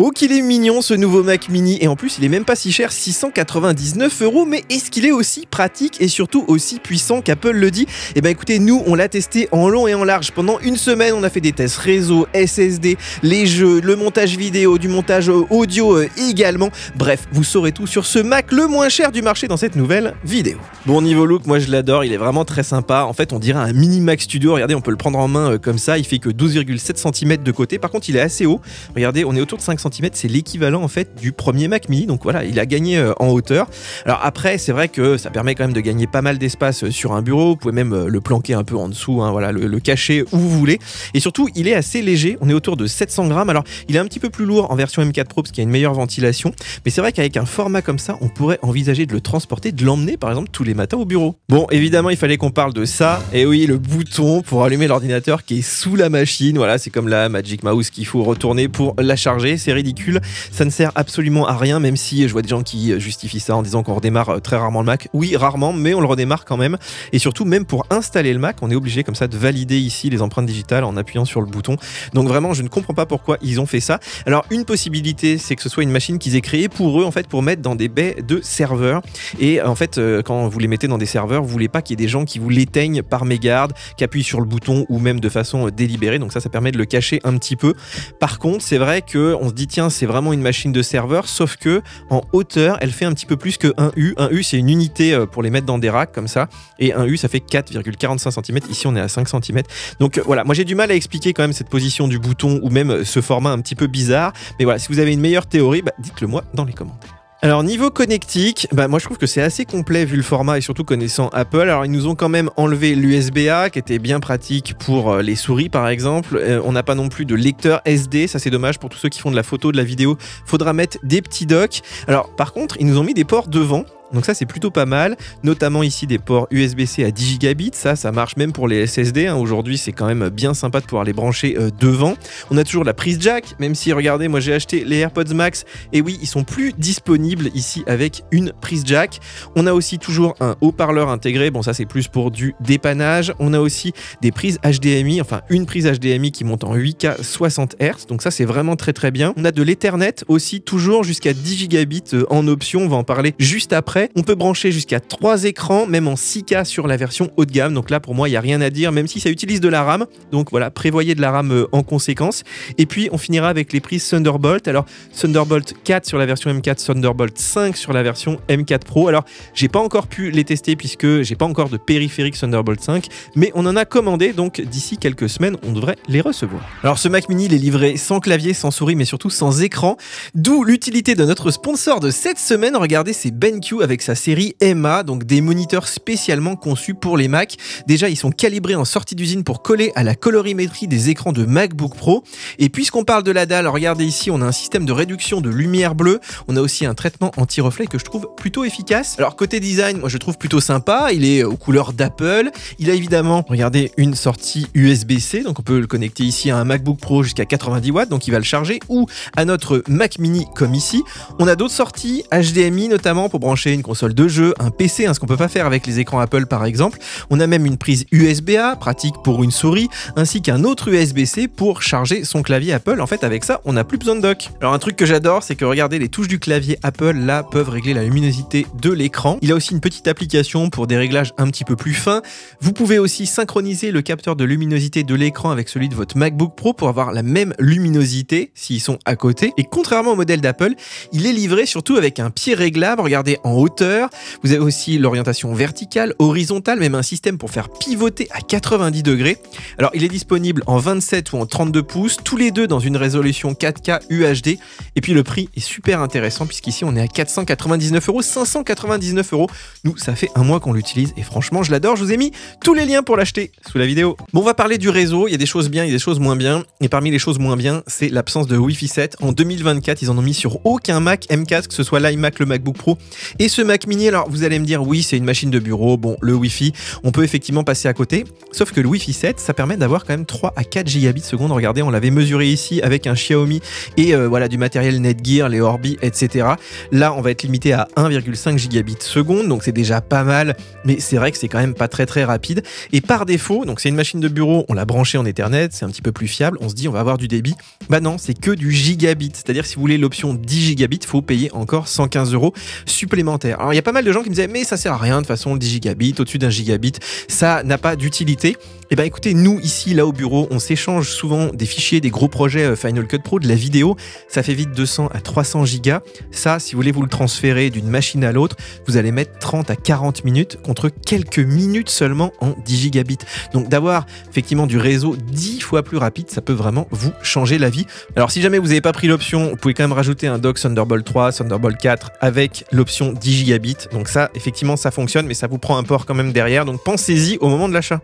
Oh qu'il est mignon ce nouveau Mac Mini, et en plus il est même pas si cher, 699 €, mais est-ce qu'il est aussi pratique et surtout aussi puissant qu'Apple le dit? Eh ben écoutez, nous on l'a testé en long et en large pendant une semaine, on a fait des tests réseau, SSD, les jeux, le montage vidéo, du montage audio également, bref, vous saurez tout sur ce Mac le moins cher du marché dans cette nouvelle vidéo. Bon, niveau look, moi je l'adore, il est vraiment très sympa, en fait on dirait un mini Mac Studio, regardez on peut le prendre en main comme ça, il fait que 12,7 cm de côté, par contre il est assez haut, regardez on est autour de 5 cm, c'est l'équivalent en fait du premier Mac Mini, donc voilà, il a gagné en hauteur. Alors après, c'est vrai que ça permet quand même de gagner pas mal d'espace sur un bureau, vous pouvez même le planquer un peu en dessous, hein, voilà, le cacher où vous voulez, et surtout il est assez léger, on est autour de 700 grammes, alors il est un petit peu plus lourd en version M4 Pro parce qu'il y a une meilleure ventilation, mais c'est vrai qu'avec un format comme ça, on pourrait envisager de le transporter, de l'emmener par exemple tous les matins au bureau. Bon, évidemment il fallait qu'on parle de ça, et oui, le bouton pour allumer l'ordinateur qui est sous la machine, voilà, c'est comme la Magic Mouse qu'il faut retourner pour la charger, c'est ridicule, ça ne sert absolument à rien, même si je vois des gens qui justifient ça en disant qu'on redémarre très rarement le Mac. Oui, rarement, mais on le redémarre quand même, et surtout même pour installer le Mac, on est obligé comme ça de valider ici les empreintes digitales en appuyant sur le bouton, donc vraiment je ne comprends pas pourquoi ils ont fait ça. Alors une possibilité, c'est que ce soit une machine qu'ils aient créée pour eux en fait, pour mettre dans des baies de serveurs, et en fait quand vous les mettez dans des serveurs, vous voulez pas qu'il y ait des gens qui vous l'éteignent par mégarde, qui appuient sur le bouton ou même de façon délibérée, donc ça permet de le cacher un petit peu. Par contre, c'est vrai que on se dit tiens, c'est vraiment une machine de serveur, sauf que en hauteur, elle fait un petit peu plus que 1 U. 1 U, c'est une unité pour les mettre dans des racks comme ça, et 1 U, ça fait 4,45 cm. Ici, on est à 5 cm. Donc voilà, moi j'ai du mal à expliquer quand même cette position du bouton ou même ce format un petit peu bizarre. Mais voilà, si vous avez une meilleure théorie, dites-le moi dans les commentaires. Alors niveau connectique, moi je trouve que c'est assez complet vu le format et surtout connaissant Apple. Alors ils nous ont quand même enlevé l'USB-A qui était bien pratique pour les souris par exemple. On n'a pas non plus de lecteur SD, ça c'est dommage pour tous ceux qui font de la photo, de la vidéo. Faudra mettre des petits docks. Alors par contre, ils nous ont mis des ports devant. Donc ça c'est plutôt pas mal, notamment ici des ports USB-C à 10 gigabits, ça marche même pour les SSD, hein. Aujourd'hui c'est quand même bien sympa de pouvoir les brancher devant. On a toujours la prise jack, même si regardez, moi j'ai acheté les AirPods Max, et oui ils sont plus disponibles ici avec une prise jack. On a aussi toujours un haut-parleur intégré, bon ça c'est plus pour du dépannage. On a aussi des prises HDMI, enfin une prise HDMI qui monte en 8K 60 Hz, donc ça c'est vraiment très très bien. On a de l'Ethernet aussi, toujours jusqu'à 10 gigabits en option, on va en parler juste après. On peut brancher jusqu'à 3 écrans, même en 6K sur la version haut de gamme. Donc là, pour moi, il n'y a rien à dire, même si ça utilise de la RAM. Donc voilà, prévoyez de la RAM en conséquence. Et puis, on finira avec les prises Thunderbolt. Alors, Thunderbolt 4 sur la version M4, Thunderbolt 5 sur la version M4 Pro. Alors, j'ai pas encore pu les tester puisque j'ai pas encore de périphérique Thunderbolt 5, mais on en a commandé. Donc, d'ici quelques semaines, on devrait les recevoir. Alors, ce Mac Mini, il est livré sans clavier, sans souris, mais surtout sans écran. D'où l'utilité de notre sponsor de cette semaine. Regardez, c'est BenQ avec sa série Emma, donc des moniteurs spécialement conçus pour les Mac. Déjà, ils sont calibrés en sortie d'usine pour coller à la colorimétrie des écrans de MacBook Pro. Et puisqu'on parle de la dalle, regardez ici, on a un système de réduction de lumière bleue. On a aussi un traitement anti-reflet que je trouve plutôt efficace. Alors côté design, moi je trouve plutôt sympa. Il est aux couleurs d'Apple. Il a évidemment, regardez, une sortie USB-C, donc on peut le connecter ici à un MacBook Pro jusqu'à 90 watts, donc il va le charger, ou à notre Mac Mini comme ici. On a d'autres sorties HDMI notamment pour brancher une console de jeu, un PC, ce qu'on peut pas faire avec les écrans Apple par exemple. On a même une prise USB-A, pratique pour une souris, ainsi qu'un autre USB-C pour charger son clavier Apple. En fait, avec ça, on n'a plus besoin de dock. Alors un truc que j'adore, c'est que regardez, les touches du clavier Apple, là, peuvent régler la luminosité de l'écran. Il a aussi une petite application pour des réglages un petit peu plus fins. Vous pouvez aussi synchroniser le capteur de luminosité de l'écran avec celui de votre MacBook Pro pour avoir la même luminosité s'ils sont à côté. Et contrairement au modèle d'Apple, il est livré surtout avec un pied réglable. Regardez, en hauteur. Vous avez aussi l'orientation verticale, horizontale, même un système pour faire pivoter à 90 degrés. Alors, il est disponible en 27 ou en 32 pouces, tous les deux dans une résolution 4K UHD. Et puis, le prix est super intéressant puisqu'ici, on est à 499 €, 599 €. Nous, ça fait un mois qu'on l'utilise et franchement, je l'adore. Je vous ai mis tous les liens pour l'acheter sous la vidéo. Bon, on va parler du réseau. Il y a des choses bien, il y a des choses moins bien. Et parmi les choses moins bien, c'est l'absence de Wi-Fi 7. En 2024, ils en ont mis sur aucun Mac M4, que ce soit l'iMac, le MacBook Pro et ce Mac Mini, alors vous allez me dire oui, c'est une machine de bureau, bon, le Wi-Fi, on peut effectivement passer à côté, sauf que le Wi-Fi 7, ça permet d'avoir quand même 3 à 4 gigabits seconde. Regardez, on l'avait mesuré ici avec un Xiaomi et voilà du matériel Netgear, les Orbi, etc. Là, on va être limité à 1,5 gigabits seconde, donc c'est déjà pas mal, mais c'est vrai que c'est quand même pas très très rapide. Et par défaut, donc c'est une machine de bureau, on l'a branchée en Ethernet, c'est un petit peu plus fiable, on se dit on va avoir du débit. Bah non, c'est que du gigabit, c'est-à-dire si vous voulez l'option 10 gigabits, il faut payer encore 115 € supplémentaires. Alors il y a pas mal de gens qui me disaient mais ça sert à rien de toute façon le 10 gigabits, au-dessus d'un gigabit, ça n'a pas d'utilité. Et ben écoutez, nous ici là au bureau, on s'échange souvent des fichiers, des gros projets Final Cut Pro, de la vidéo, ça fait vite 200 à 300 gigas. Ça, si vous voulez vous le transférer d'une machine à l'autre, vous allez mettre 30 à 40 minutes contre quelques minutes seulement en 10 gigabits. Donc d'avoir effectivement du réseau 10 fois plus rapide, ça peut vraiment vous changer la vie. Alors si jamais vous n'avez pas pris l'option, vous pouvez quand même rajouter un dock Thunderbolt 3, Thunderbolt 4 avec l'option 10 gigabits. Donc ça, effectivement, ça fonctionne, mais ça vous prend un port quand même derrière. Donc pensez-y au moment de l'achat.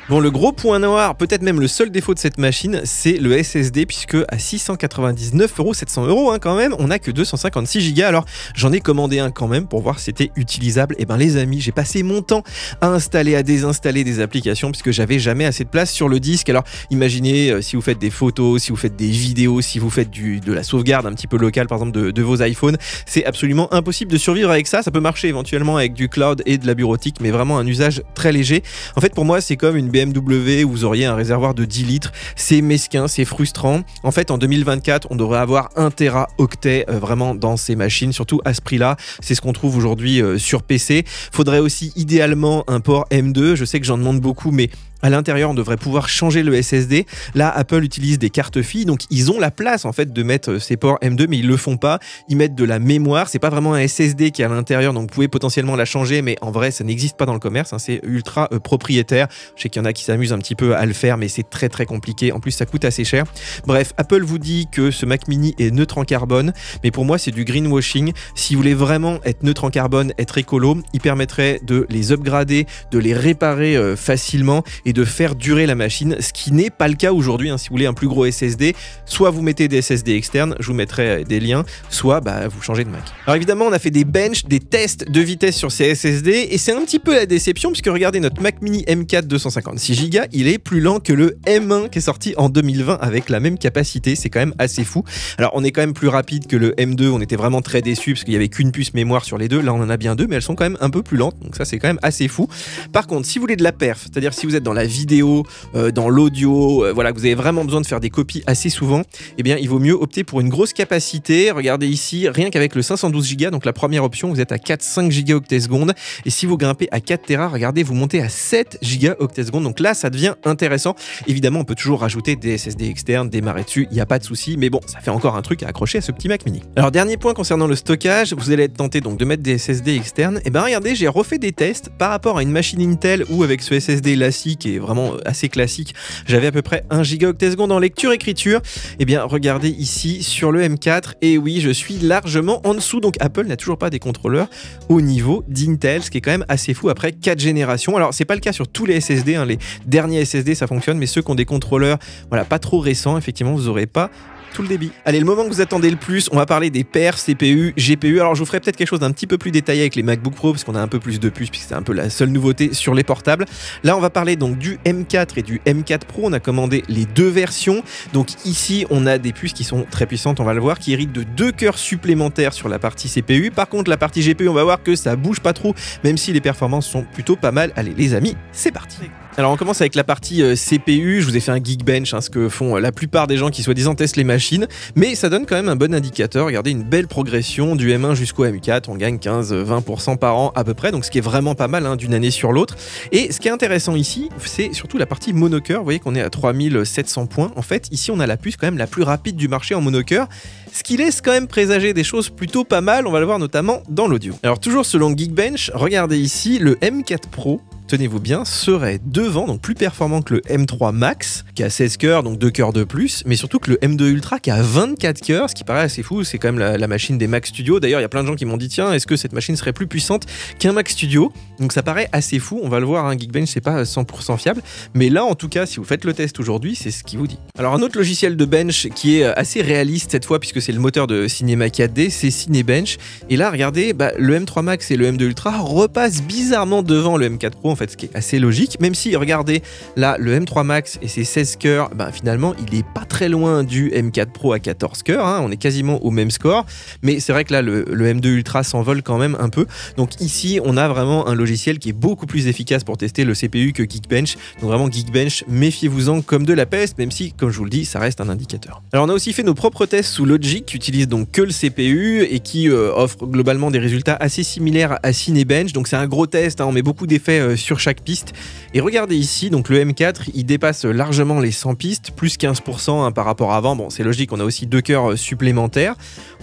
Bon, le gros point noir, peut-être même le seul défaut de cette machine, c'est le SSD, puisque à 699 €, 700 € quand même, on n'a que 256 Go. Alors j'en ai commandé un quand même pour voir si c'était utilisable. Et ben les amis, j'ai passé mon temps à installer, à désinstaller des applications, puisque j'avais jamais assez de place sur le disque. Alors imaginez si vous faites des photos, si vous faites des vidéos, si vous faites de la sauvegarde un petit peu locale, par exemple de vos iPhones, c'est absolument impossible de survivre avec ça. Ça peut marcher éventuellement avec du cloud et de la bureautique, mais vraiment un usage très léger. En fait, pour moi, c'est comme une BMW où vous auriez un réservoir de 10 litres. C'est mesquin, c'est frustrant. En fait, en 2024, on devrait avoir 1 téraoctet vraiment dans ces machines, surtout à ce prix-là. C'est ce qu'on trouve aujourd'hui sur PC. Faudrait aussi idéalement un port M2. Je sais que j'en demande beaucoup, mais à l'intérieur, on devrait pouvoir changer le SSD. Là, Apple utilise des cartes filles, donc ils ont la place en fait de mettre ces ports M2, mais ils le font pas. Ils mettent de la mémoire. C'est pas vraiment un SSD qui est à l'intérieur, donc vous pouvez potentiellement la changer, mais en vrai, ça n'existe pas dans le commerce. Hein, c'est ultra propriétaire. Je sais qu'il y en a qui s'amusent un petit peu à le faire, mais c'est très très compliqué. En plus, ça coûte assez cher. Bref, Apple vous dit que ce Mac Mini est neutre en carbone, mais pour moi, c'est du greenwashing. Si vous voulez vraiment être neutre en carbone, être écolo, il permettrait de les upgrader, de les réparer facilement et de faire durer la machine, ce qui n'est pas le cas aujourd'hui. Hein. Si vous voulez un plus gros SSD, soit vous mettez des SSD externes, je vous mettrai des liens, soit vous changez de Mac. Alors évidemment, on a fait des benches, des tests de vitesse sur ces SSD, et c'est un petit peu la déception, puisque regardez, notre Mac Mini M4 256 Go, il est plus lent que le M1 qui est sorti en 2020 avec la même capacité. C'est quand même assez fou. Alors on est quand même plus rapide que le M2, on était vraiment très déçus parce qu'il n'y avait qu'une puce mémoire sur les deux. Là on en a bien deux, mais elles sont quand même un peu plus lentes, donc ça c'est quand même assez fou. Par contre, si vous voulez de la perf, c'est-à-dire si vous êtes dans la vidéo, dans l'audio, voilà, que vous avez vraiment besoin de faire des copies assez souvent, eh bien il vaut mieux opter pour une grosse capacité. Regardez ici, rien qu'avec le 512 Go, donc la première option, vous êtes à 4-5 gigaoctets secondes, et si vous grimpez à 4 Tera, regardez, vous montez à 7 gigaoctets secondes, donc là ça devient intéressant. Évidemment, on peut toujours rajouter des SSD externes, démarrer dessus, il n'y a pas de souci, mais bon, ça fait encore un truc à accrocher à ce petit Mac Mini. Alors dernier point concernant le stockage, vous allez être tenté donc de mettre des SSD externes. Et ben regardez, j'ai refait des tests par rapport à une machine Intel où avec ce SSD Lassi qui est vraiment assez classique, j'avais à peu près 1 gigaoctet seconde en lecture-écriture. Et bien regardez ici sur le M4, et oui, je suis largement en dessous, donc Apple n'a toujours pas des contrôleurs au niveau d'Intel, ce qui est quand même assez fou après 4 générations. Alors c'est pas le cas sur tous les SSD, hein, les derniers SSD ça fonctionne, mais ceux qui ont des contrôleurs voilà, pas trop récents, effectivement vous n'aurez pas tout le débit. Allez, le moment que vous attendez le plus, on va parler des perfs, CPU, GPU. Alors je vous ferai peut-être quelque chose d'un petit peu plus détaillé avec les MacBook Pro parce qu'on a un peu plus de puces, puisque c'est un peu la seule nouveauté sur les portables. Là on va parler donc du M4 et du M4 Pro. On a commandé les deux versions. Donc ici on a des puces qui sont très puissantes, on va le voir, qui héritent de 2 cœurs supplémentaires sur la partie CPU. Par contre la partie GPU, on va voir que ça bouge pas trop, même si les performances sont plutôt pas mal. Allez les amis, c'est parti. Alors on commence avec la partie CPU, je vous ai fait un Geekbench, hein, ce que font la plupart des gens qui soi-disant testent les machines, mais ça donne quand même un bon indicateur. Regardez, une belle progression du M1 jusqu'au M4, on gagne 15-20% par an à peu près, donc ce qui est vraiment pas mal hein, d'une année sur l'autre. Et ce qui est intéressant ici, c'est surtout la partie monocœur. Vous voyez qu'on est à 3700 points, en fait ici on a la puce quand même la plus rapide du marché en monocœur, ce qui laisse quand même présager des choses plutôt pas mal, on va le voir notamment dans l'audio. Alors toujours selon Geekbench, regardez ici, le M4 Pro tenez-vous bien, serait devant, donc plus performant que le M3 Max, qui a 16 cœurs, donc 2 cœurs de plus, mais surtout que le M2 Ultra qui a 24 cœurs, ce qui paraît assez fou, c'est quand même la machine des Mac Studio. D'ailleurs, il y a plein de gens qui m'ont dit, tiens, est-ce que cette machine serait plus puissante qu'un Mac Studio? Donc ça paraît assez fou, on va le voir, Geekbench, c'est pas 100% fiable, mais là, en tout cas, si vous faites le test aujourd'hui, c'est ce qu'il vous dit. Alors un autre logiciel de bench qui est assez réaliste cette fois, puisque c'est le moteur de Cinema 4D, c'est Cinebench. Et là, regardez, le M3 Max et le M2 Ultra repassent bizarrement devant le M4 Pro, en fait, ce qui est assez logique, même si, regardez, là, le M3 Max et ses 16 cœurs, finalement, il est pas très loin du M4 Pro à 14 cœurs, on est quasiment au même score, mais c'est vrai que là, le M2 Ultra s'envole quand même un peu. Donc ici, on a vraiment un logiciel qui est beaucoup plus efficace pour tester le CPU que Geekbench. Donc vraiment, Geekbench, méfiez-vous-en comme de la peste, même si, comme je vous le dis, ça reste un indicateur. Alors on a aussi fait nos propres tests sous Logic, qui utilise donc que le CPU et qui offre globalement des résultats assez similaires à Cinebench. Donc c'est un gros test, on met beaucoup d'effets sur chaque piste. Et regardez ici, donc le M4, il dépasse largement les 100 pistes, plus 15% par rapport à avant. Bon, c'est logique, on a aussi 2 cœurs supplémentaires.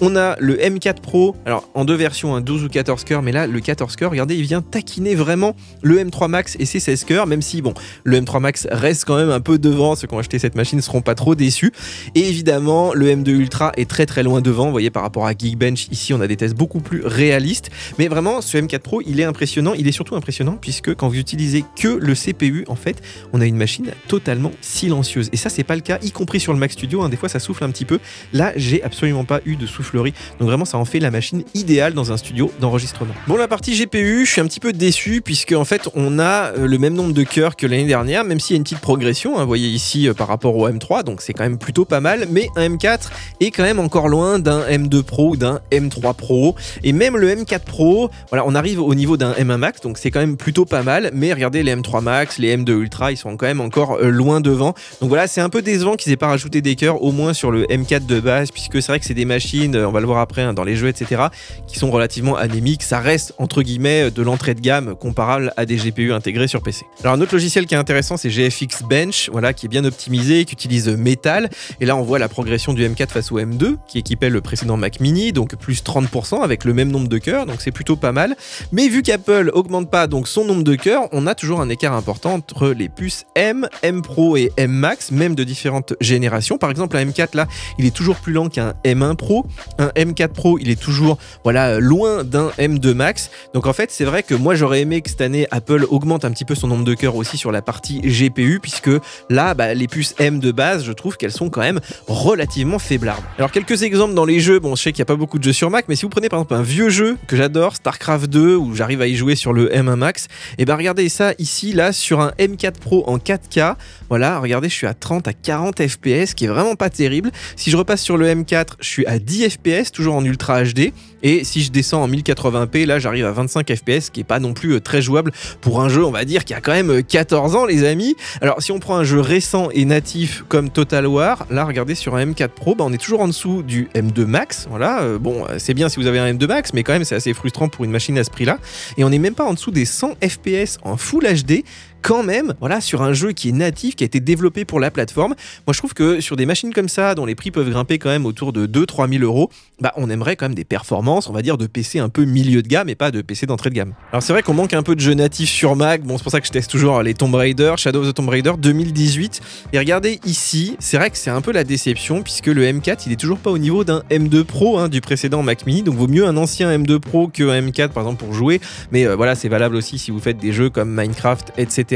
On a le M4 Pro, alors en deux versions, 12 ou 14 cœurs, mais là, le 14 cœurs, regardez, il vient taquiner vraiment le M3 Max et ses 16 cœurs, même si, bon, le M3 Max reste quand même un peu devant. Ceux qui ont acheté cette machine ne seront pas trop déçus. Et évidemment, le M2 Ultra est très très loin devant. Vous voyez, par rapport à Geekbench, ici, on a des tests beaucoup plus réalistes. Mais vraiment, ce M4 Pro, il est impressionnant. Il est surtout impressionnant puisque quand vous utilisez que le CPU, en fait, on a une machine totalement silencieuse. Et ça, c'est pas le cas, y compris sur le Mac Studio. Des fois, ça souffle un petit peu. Là, j'ai absolument pas eu de soufflerie. Donc vraiment, ça en fait la machine idéale dans un studio d'enregistrement. Bon, la partie GPU, je suis un petit peu déçu puisque en fait, on a le même nombre de cœurs que l'année dernière, même s'il y a une petite progression. Vous voyez ici par rapport au M3, donc c'est quand même plutôt pas mal. Mais un M4 est quand même encore loin d'un M2 Pro ou d'un M3 Pro. Et même le M4 Pro, voilà, on arrive au niveau d'un M1 Max, donc c'est quand même plutôt pas mal. Mais regardez, les M3 Max, les M2 Ultra, ils sont quand même encore loin devant. Donc voilà, c'est un peu décevant qu'ils aient pas rajouté des cœurs, au moins sur le M4 de base, puisque c'est vrai que c'est des machines, on va le voir après dans les jeux, etc., qui sont relativement anémiques. Ça reste, entre guillemets, de l'entrée de gamme comparable à des GPU intégrés sur PC. Alors un autre logiciel qui est intéressant, c'est GFX Bench, voilà, qui est bien optimisé, qui utilise Metal. Et là, on voit la progression du M4 face au M2, qui équipait le précédent Mac Mini, donc plus 30% avec le même nombre de cœurs, donc c'est plutôt pas mal. Mais vu qu'Apple augmente pas donc son nombre de cœurs, on a toujours un écart important entre les puces M Pro et M Max, même de différentes générations. Par exemple, un M4 là, il est toujours plus lent qu'un M1 Pro. Un M4 Pro, il est toujours loin d'un M2 Max. Donc en fait, c'est vrai que moi j'aurais aimé que cette année Apple augmente un petit peu son nombre de cœurs aussi sur la partie GPU, puisque là, les puces M de base, je trouve qu'elles sont quand même relativement faiblardes. Alors quelques exemples dans les jeux, bon, je sais qu'il n'y a pas beaucoup de jeux sur Mac, mais si vous prenez par exemple un vieux jeu que j'adore, StarCraft 2, où j'arrive à y jouer sur le M1 Max, et regardez ça ici, là, sur un M4 Pro en 4K, voilà, regardez, je suis à 30 à 40 FPS, qui est vraiment pas terrible. Si je repasse sur le M4, je suis à 10 FPS, toujours en Ultra HD, et si je descends en 1080p, là, j'arrive à 25 FPS, qui est pas non plus très jouable pour un jeu, on va dire, qui a quand même 14 ans, les amis. Alors, si on prend un jeu récent et natif comme Total War, là, regardez, sur un M4 Pro, on est toujours en dessous du M2 Max, voilà, bon, c'est bien si vous avez un M2 Max, mais quand même, c'est assez frustrant pour une machine à ce prix-là, et on n'est même pas en dessous des 100 FPS en Full HD, quand même, voilà, sur un jeu qui est natif, qui a été développé pour la plateforme. Moi, je trouve que sur des machines comme ça, dont les prix peuvent grimper quand même autour de 2-3 000 euros, on aimerait quand même des performances, on va dire, de PC un peu milieu de gamme et pas de PC d'entrée de gamme. Alors, c'est vrai qu'on manque un peu de jeux natifs sur Mac. Bon, c'est pour ça que je teste toujours les Tomb Raider, Shadow of the Tomb Raider 2018. Et regardez ici, c'est vrai que c'est un peu la déception, puisque le M4, il est toujours pas au niveau d'un M2 Pro du précédent Mac Mini. Donc, vaut mieux un ancien M2 Pro qu'un M4, par exemple, pour jouer. Mais voilà, c'est valable aussi si vous faites des jeux comme Minecraft, etc.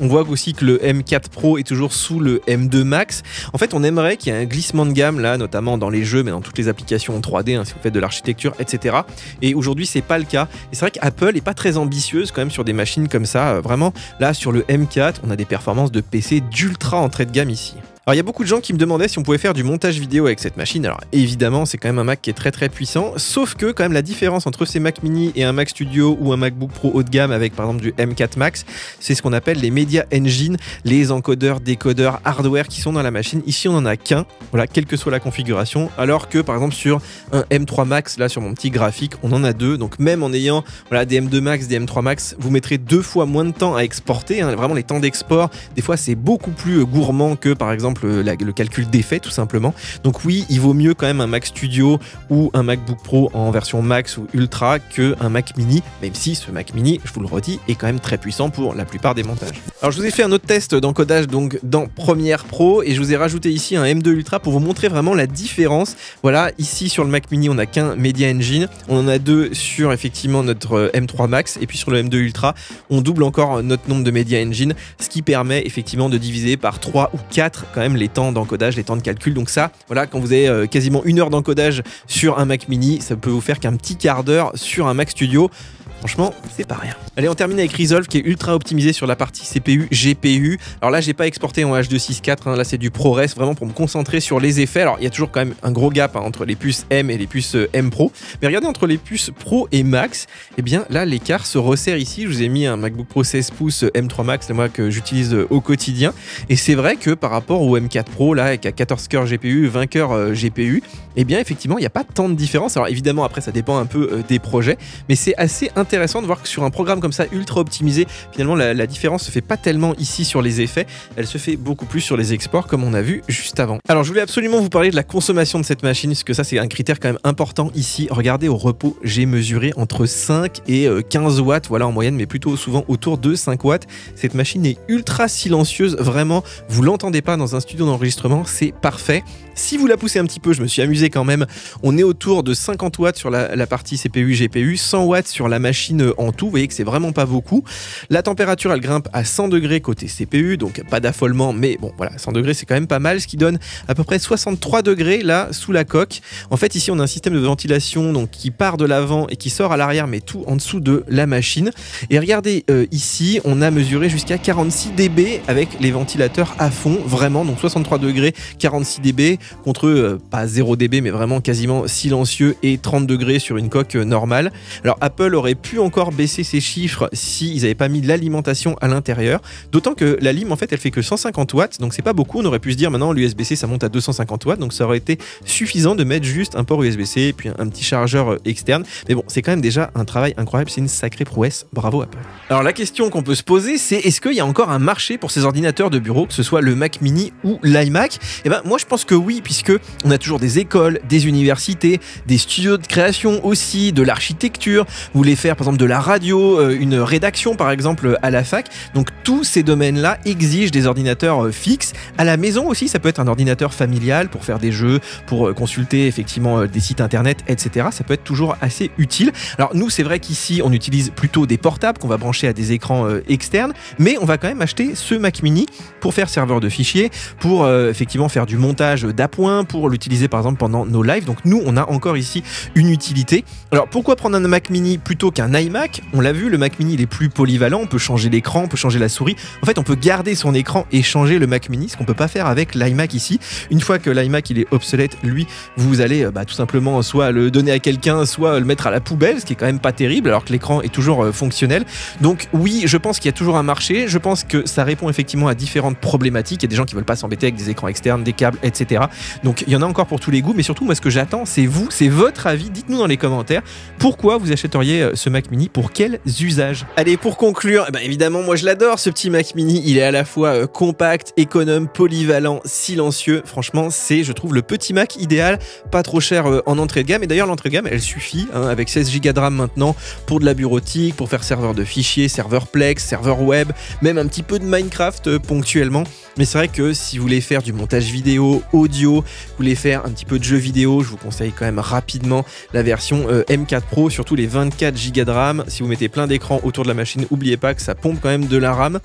On voit aussi que le M4 Pro est toujours sous le M2 Max. En fait, on aimerait qu'il y ait un glissement de gamme là, notamment dans les jeux, mais dans toutes les applications en 3D, si vous faites de l'architecture, etc. Et aujourd'hui, c'est pas le cas. Et c'est vrai qu'Apple est pas très ambitieuse quand même sur des machines comme ça. Vraiment, là, sur le M4, on a des performances de PC d'ultra entrée de gamme ici. Alors il y a beaucoup de gens qui me demandaient si on pouvait faire du montage vidéo avec cette machine. Alors évidemment, c'est quand même un Mac qui est très très puissant, sauf que quand même la différence entre ces Mac Mini et un Mac Studio ou un MacBook Pro haut de gamme avec par exemple du M4 Max, c'est ce qu'on appelle les Media Engine, les encodeurs, décodeurs, hardware qui sont dans la machine. Ici on en a qu'un, voilà, quelle que soit la configuration, alors que par exemple sur un M3 Max, là sur mon petit graphique, on en a deux. Donc même en ayant voilà, des M2 Max, des M3 Max, vous mettrez 2 fois moins de temps à exporter. Vraiment les temps d'export, des fois c'est beaucoup plus gourmand que par exemple exemple le calcul d'effets tout simplement. Donc oui, il vaut mieux quand même un Mac Studio ou un MacBook Pro en version Max ou Ultra qu'un Mac Mini, même si ce Mac Mini, je vous le redis, est quand même très puissant pour la plupart des montages. Alors je vous ai fait un autre test d'encodage donc dans Premiere Pro et je vous ai rajouté ici un M2 Ultra pour vous montrer vraiment la différence. Voilà, ici sur le Mac Mini, on n'a qu'un Media Engine, on en a deux sur effectivement notre M3 Max et puis sur le M2 Ultra, on double encore notre nombre de Media Engine, ce qui permet effectivement de diviser par 3 ou 4 quand même les temps d'encodage, les temps de calcul. Donc ça, voilà, quand vous avez quasiment 1 heure d'encodage sur un Mac Mini, ça peut vous faire qu'un petit quart d'heure sur un Mac Studio. Franchement, c'est pas rien. Allez, on termine avec Resolve qui est ultra optimisé sur la partie CPU, GPU. Alors là, j'ai pas exporté en H264, hein, là c'est du ProRes, vraiment pour me concentrer sur les effets. Alors il y a toujours quand même un gros gap entre les puces M et les puces M Pro. Mais regardez, entre les puces Pro et Max, eh bien là l'écart se resserre ici. Je vous ai mis un MacBook Pro 16 pouces M3 Max, c'est moi que j'utilise au quotidien. Et c'est vrai que par rapport au M4 Pro, là, avec 14 cœurs GPU, 20 cœurs GPU, eh bien effectivement, il n'y a pas tant de différence. Alors évidemment, après ça dépend un peu des projets, mais c'est assez intéressant de voir que sur un programme comme ça ultra optimisé, finalement la différence se fait pas tellement ici sur les effets, elle se fait beaucoup plus sur les exports comme on a vu juste avant. Alors je voulais absolument vous parler de la consommation de cette machine parce que ça c'est un critère quand même important ici. Regardez au repos, j'ai mesuré entre 5 et 15 watts, voilà en moyenne, mais plutôt souvent autour de 5 watts. Cette machine est ultra silencieuse, vraiment, vous l'entendez pas dans un studio d'enregistrement, c'est parfait. Si vous la poussez un petit peu, je me suis amusé quand même, on est autour de 50 watts sur la partie CPU, GPU, 100 watts sur la machine en tout, vous voyez que c'est vraiment pas beaucoup. La température elle grimpe à 100 degrés côté CPU, donc pas d'affolement, mais bon voilà, 100 degrés c'est quand même pas mal, ce qui donne à peu près 63 degrés là sous la coque. En fait ici on a un système de ventilation donc qui part de l'avant et qui sort à l'arrière, mais tout en dessous de la machine. Et regardez ici, on a mesuré jusqu'à 46 dB avec les ventilateurs à fond, vraiment, donc 63 degrés, 46 dB contre pas 0 dB mais vraiment quasiment silencieux et 30 degrés sur une coque normale. Alors Apple aurait pu encore baisser ces chiffres s'ils n'avaient pas mis de l'alimentation à l'intérieur, d'autant que la lime en fait elle fait que 150 watts, donc c'est pas beaucoup. On aurait pu se dire maintenant l'USB-C ça monte à 250 watts, donc ça aurait été suffisant de mettre juste un port USB-C et puis un petit chargeur externe, mais bon c'est quand même déjà un travail incroyable, c'est une sacrée prouesse, bravo Apple. Alors la question qu'on peut se poser c'est est-ce qu'il y a encore un marché pour ces ordinateurs de bureau, que ce soit le Mac Mini ou l'iMac? Et ben moi je pense que oui, puisque on a toujours des écoles, des universités, des studios de création aussi, de l'architecture, vous voulez faire par exemple de la radio, une rédaction par exemple à la fac, donc tous ces domaines-là exigent des ordinateurs fixes. À la maison aussi, ça peut être un ordinateur familial pour faire des jeux, pour consulter effectivement des sites internet, etc. Ça peut être toujours assez utile. Alors nous, c'est vrai qu'ici, on utilise plutôt des portables qu'on va brancher à des écrans externes, mais on va quand même acheter ce Mac Mini pour faire serveur de fichiers, pour effectivement faire du montage d'appoint, pour l'utiliser par exemple pendant nos lives. Donc nous, on a encore ici une utilité. Alors pourquoi prendre un Mac Mini plutôt qu'un iMac? On l'a vu, le Mac Mini il est plus polyvalent, on peut changer l'écran, on peut changer la souris. En fait, on peut garder son écran et changer le Mac Mini, ce qu'on peut pas faire avec l'iMac ici. Une fois que l'iMac il est obsolète, lui, vous allez tout simplement soit le donner à quelqu'un, soit le mettre à la poubelle, ce qui est quand même pas terrible, alors que l'écran est toujours fonctionnel. Donc oui, je pense qu'il y a toujours un marché. Je pense que ça répond effectivement à différentes problématiques. Il y a des gens qui veulent pas s'embêter avec des écrans externes, des câbles, etc. Donc il y en a encore pour tous les goûts, mais surtout moi ce que j'attends c'est vous, c'est votre avis. Dites-nous dans les commentaires pourquoi vous achèteriez ce Mac Mini, pour quels usages. Allez, pour conclure, évidemment moi je l'adore ce petit Mac Mini, il est à la fois compact, économe, polyvalent, silencieux. Franchement c'est, je trouve, le petit Mac idéal, pas trop cher en entrée de gamme. Et d'ailleurs l'entrée de gamme elle suffit avec 16 Go de RAM maintenant pour de la bureautique, pour faire serveur de fichiers, serveur Plex, serveur web, même un petit peu de Minecraft ponctuellement. Mais c'est vrai que si vous voulez faire du montage vidéo, audio, vous voulez faire un petit peu de jeux vidéo, je vous conseille quand même rapidement la version M4 Pro, surtout les 24 Go de RAM. Si vous mettez plein d'écrans autour de la machine, n'oubliez pas que ça pompe quand même de la RAM.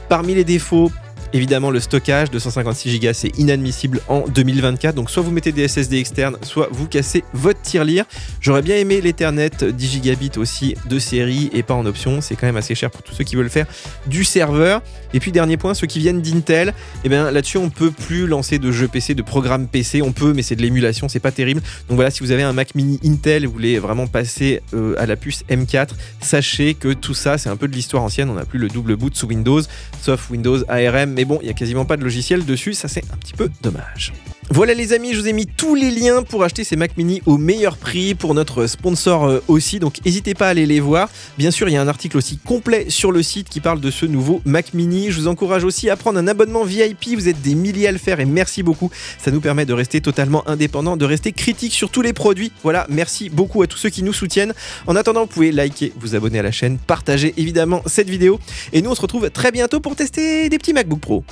Parmi les défauts, évidemment le stockage, 256 Go c'est inadmissible en 2024, donc soit vous mettez des SSD externes, soit vous cassez votre tirelire. J'aurais bien aimé l'Ethernet 10 gigabits aussi de série et pas en option, c'est quand même assez cher pour tous ceux qui veulent faire du serveur. Et puis dernier point, ceux qui viennent d'Intel, là-dessus on peut plus lancer de jeux PC, de programmes PC, on peut mais c'est de l'émulation, c'est pas terrible. Donc voilà, si vous avez un Mac Mini Intel et vous voulez vraiment passer à la puce M4, sachez que tout ça c'est un peu de l'histoire ancienne, on n'a plus le double boot sous Windows, sauf Windows ARM, mais bon, il n'y a quasiment pas de logiciel dessus, ça c'est un petit peu dommage. Voilà les amis, je vous ai mis tous les liens pour acheter ces Mac Mini au meilleur prix pour notre sponsor aussi, donc n'hésitez pas à aller les voir. Bien sûr, il y a un article aussi complet sur le site qui parle de ce nouveau Mac Mini. Je vous encourage aussi à prendre un abonnement VIP, vous êtes des milliers à le faire et merci beaucoup. Ça nous permet de rester totalement indépendant, de rester critique sur tous les produits. Voilà, merci beaucoup à tous ceux qui nous soutiennent. En attendant, vous pouvez liker, vous abonner à la chaîne, partager évidemment cette vidéo et nous on se retrouve très bientôt pour tester des petits MacBook Pro.